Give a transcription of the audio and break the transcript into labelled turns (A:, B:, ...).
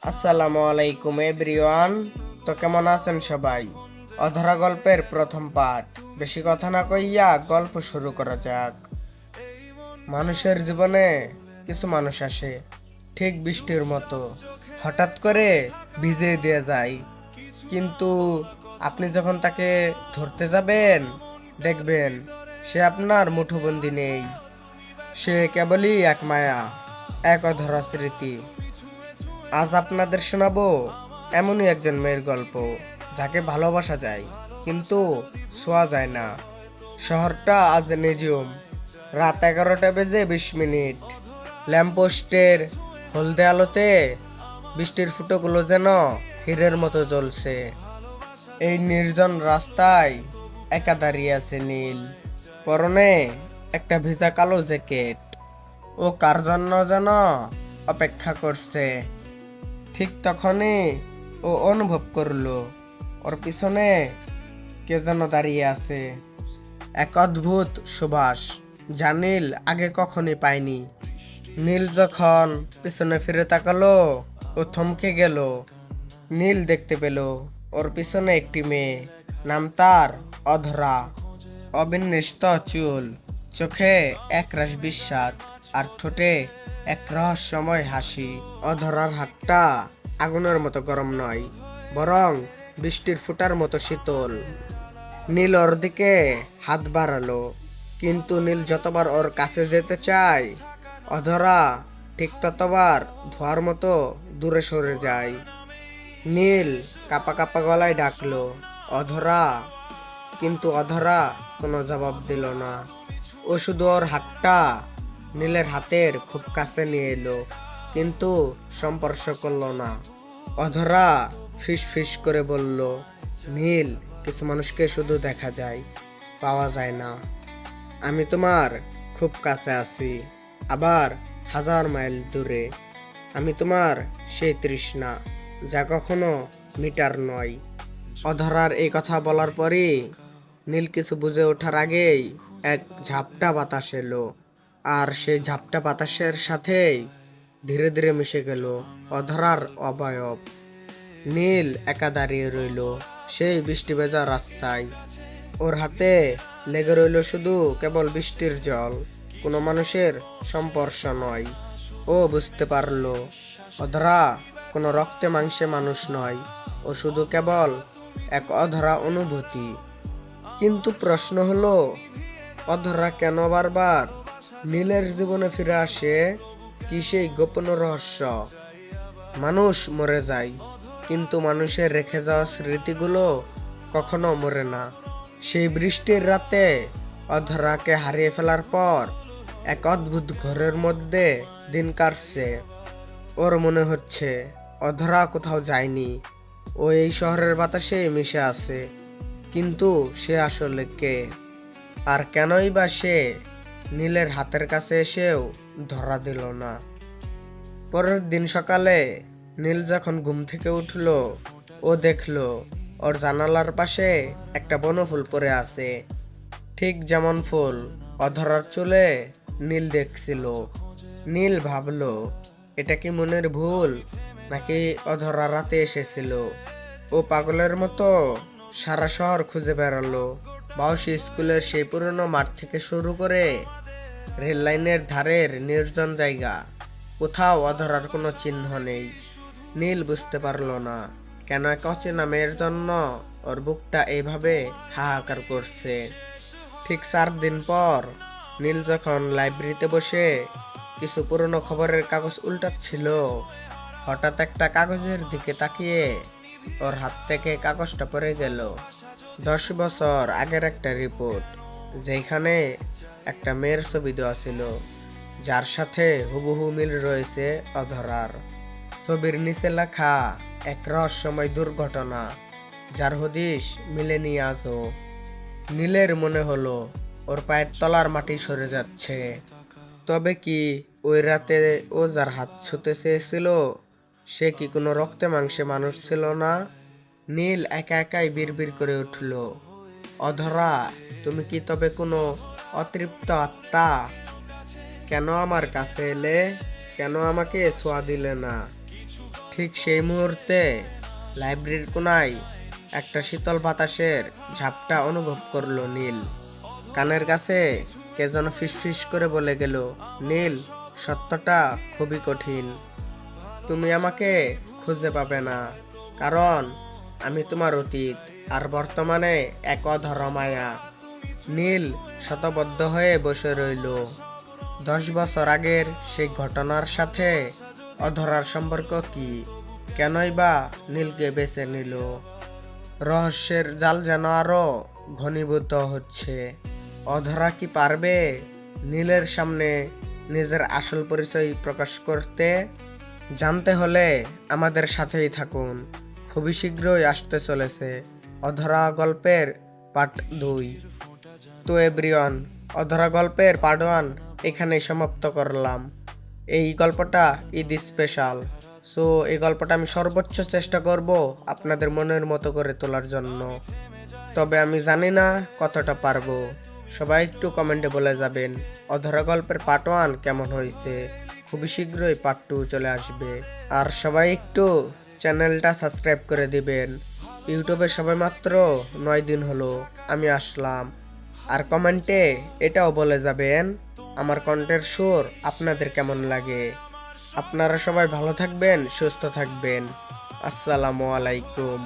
A: আসসালামু আলাইকুম এভরিওয়ান। তো কেমন আছেন সবাই? অধরা গল্পের প্রথম পার্ট। বেশি কথা না কইয়া গল্প শুরু করা যাক। মানুষের জীবনে কিছু মানুষ আসে ঠিক বৃষ্টির মতো, হঠাৎ করে ভিজিয়ে দিয়ে যায়। কিন্তু আপনি যখন তাকে ধরতে যাবেন, দেখবেন সে আপনার মুঠোবন্দি নেই। সে কেবলই এক মায়া, এক অধরা স্মৃতি। আজ আপনাদের শোনাবো এমনই একজন মেয়ের গল্প, যাকে ভালোবাসা যায় কিন্তু ছোঁয়া যায় না। শহরটা আজ নিঝুম। রাত 11:20 ল্যাম্পপোস্টের হলদে আলোতে বৃষ্টির ফুটোগুলো যেন হীরের মতো জ্বলছে। এই নির্জন রাস্তায় একা দাঁড়িয়ে আছে নীল, পরনে একটা ভিজা কালো জ্যাকেট। ও কার জন্য যেন অপেক্ষা করছে। ঠিক তখনই ও অনুভব করলো ওর পিছনে কে যেন দাঁড়িয়ে আছে। এক অদ্ভুত সুবাস, যা নীল আগে কখনই পায়নি। নীল যখন পিছনে ফিরে তাকালো, ও থমকে গেল। নীল দেখতে পেল ওর পিছনে একটি মেয়ে, নাম তার অধরা। অবিন্যস্ত চুল, চোখে একরাশ বিস্বাদ, আর ঠোঁটে এক রহস্যময় হাসি। অধরার হাতটা আগুনের মতো গরম নয়, বরং বৃষ্টির ফোঁটার মতো শীতল। নীল ওর দিকে হাত বাড়ালো, কিন্তু নীল যতবার ওর কাছে যেতে চায়, অধরা ঠিক ততবার ধোঁয়ার মতো দূরে সরে যায়। নীল কাপা কাপা গলায় ডাকলো, অধরা। কিন্তু অধরা কোনো জবাব দিল না। ও শুধু ওর হাতটা নীলের হাতের খুব কাছে নিয়ে এলো, কিন্তু স্পর্শ করলো না। অধরা ফিস ফিস করে বলল, নীল, কিছু মানুষকে শুধু দেখা যায়, পাওয়া যায় না। আমি তোমার খুব কাছে আছি, আবার হাজার মাইল দূরে। আমি তোমার সেই তৃষ্ণা, যা কখনো মিটার নয়। অধরার এই কথা বলার পরই নীল কিছু বুঝে ওঠার আগেই এক ঝাপটা বাতাস এলো, আর সেই ঝাপটা বাতাসের সাথেই ধীরে ধীরে মিশে গেল অধরার অবয়ব। নীল একা দাঁড়িয়ে রইল সেই বৃষ্টি ভেজা রাস্তায়। ওর হাতে লেগে রইল শুধু কেবল বৃষ্টির জল, কোনো মানুষের স্পর্শ নয়। ও বুঝতে পারলো অধরা কোনো রক্তে মাংসে মানুষ নয়, ও শুধু কেবল এক অধরা অনুভূতি। কিন্তু প্রশ্ন হলো, অধরা কেন বারবার নীলের জীবনে ফিরে আসে? কি সেই গোপন রহস্য? মানুষ মরে যায়, কিন্তু মানুষের রেখে যাওয়া স্মৃতিগুলো কখনো মরে না। সেই বৃষ্টির রাতে অধরাকে হারিয়ে ফেলার পর এক অদ্ভুত ঘোরের মধ্যে দিন কাটছে। ওর মনে হচ্ছে অধরা কোথাও যায়নি, ও এই শহরের বাতাসে মিশে আছে। কিন্তু সে আসলে কে, আর কেনই বা সে নীলের হাতের কাছে এসেও ধরা দিল না? পরের দিন সকালে নীল যখন ঘুম থেকে উঠল, ও দেখল ওর জানালার পাশে একটা বনফুল পড়ে আছে, ঠিক যেমন ফুল অধরার চুলে নীল দেখছিল। নীল ভাবলো, এটা কি মনের ভুল, নাকি অধরা রাতে এসেছিল? ও পাগলের মতো সারা শহর খুঁজে বেড়ালো, বাউসি স্কুলের সেই পুরনো মাঠ থেকে শুরু করে রেল লাইনের ধারের নির্জন জায়গা। কোথাও অধরার কোনো চিহ্ন নেই। নীল বুঝতে পারলো না কেন এক অচেনা মেয়ের জন্য ওর বুকটা এইভাবে হাহাকার করছে। ঠিক 4 দিন পর নীল যখন লাইব্রেরিতে বসে কিছু পুরনো খবরের কাগজ উল্টাচ্ছিল, হঠাৎ একটা কাগজের দিকে তাকিয়ে ওর হাত থেকে কাগজটা পড়ে গেল। 10 বছর আগের একটা রিপোর্ট, যেখানে একটা মেয়ের ছবি দেওয়া ছিল, যার সাথে হুবহু মিল রয়েছে অধরার। ছবির নিচে লেখা এক রহস্যময় দুর্ঘটনা, যার হদিশ মিলেনি আজও। নীলের মনে হলো ওর পায়ের তলার মাটি সরে যাচ্ছে। তবে কি ওই রাতে ও যার হাত ছুঁতে চেয়েছিল, সে কি কোনো রক্তে মাংসে মানুষ ছিল না? নীল একা একাই বিড়বিড় করে উঠল, অধরা, তুমি কি তবে কোনো অতৃপ্ত আত্মা? কেন আমার কাছে এলে? কেন আমাকে ছোঁয়া দিলে না? ঠিক সেই মুহূর্তে লাইব্রেরির কোনায় একটা শীতল বাতাসের ঝাপটা অনুভব করলো নীল। কানের কাছে কে যেন ফিসফিস করে বলে গেল, নীল, সত্যটা খুবই কঠিন। তুমি আমাকে খুঁজে পাবে না, কারণ আমি তোমার অতীত আর বর্তমানে এক অধরা মায়া। নীল শতবদ্ধ হয়ে বসে রইল। 10 বছর আগের সেই ঘটনার সাথে অধরার সম্পর্ক কি? কেনই বা নীলকে বেছে নিল? রহস্যের জাল যেন আরো ঘনীভূত হচ্ছে। অধরা কি পারবে নীলের সামনে নিজের আসল পরিচয় প্রকাশ করতে? জানতে হলে আমাদের সাথেই থাকুন। খুবই শীঘ্রই আসতে চলেছে অধরা গল্পের পার্ট 2। তো এভরিওয়ান, অধরা গল্পের পার্ট 1 এখানেই সমাপ্ত করলাম। এই গল্পটা ঈদ স্পেশাল, সো এই গল্পটা আমি সর্বোচ্চ চেষ্টা করব আপনাদের মনের মতো করে তোলার জন্য। তবে আমি জানি না কতটা পারবো। সবাই একটু কমেন্টে বলে যাবেন অধরা গল্পের পার্ট 1 কেমন হয়েছে। খুবই শীঘ্রই পার্ট 2 চলে আসবে। আর সবাই একটু চ্যানেলটা সাবস্ক্রাইব করে দিবেন। ইউটিউবে সবে মাত্র 9 দিন হলো আমি আসলাম। আর কমেন্টে এটাও বলে যাবেন আমার কণ্ঠের সুর আপনাদের কেমন লাগে। আপনারা সবাই ভালো থাকবেন, সুস্থ থাকবেন। আসসালামু আলাইকুম।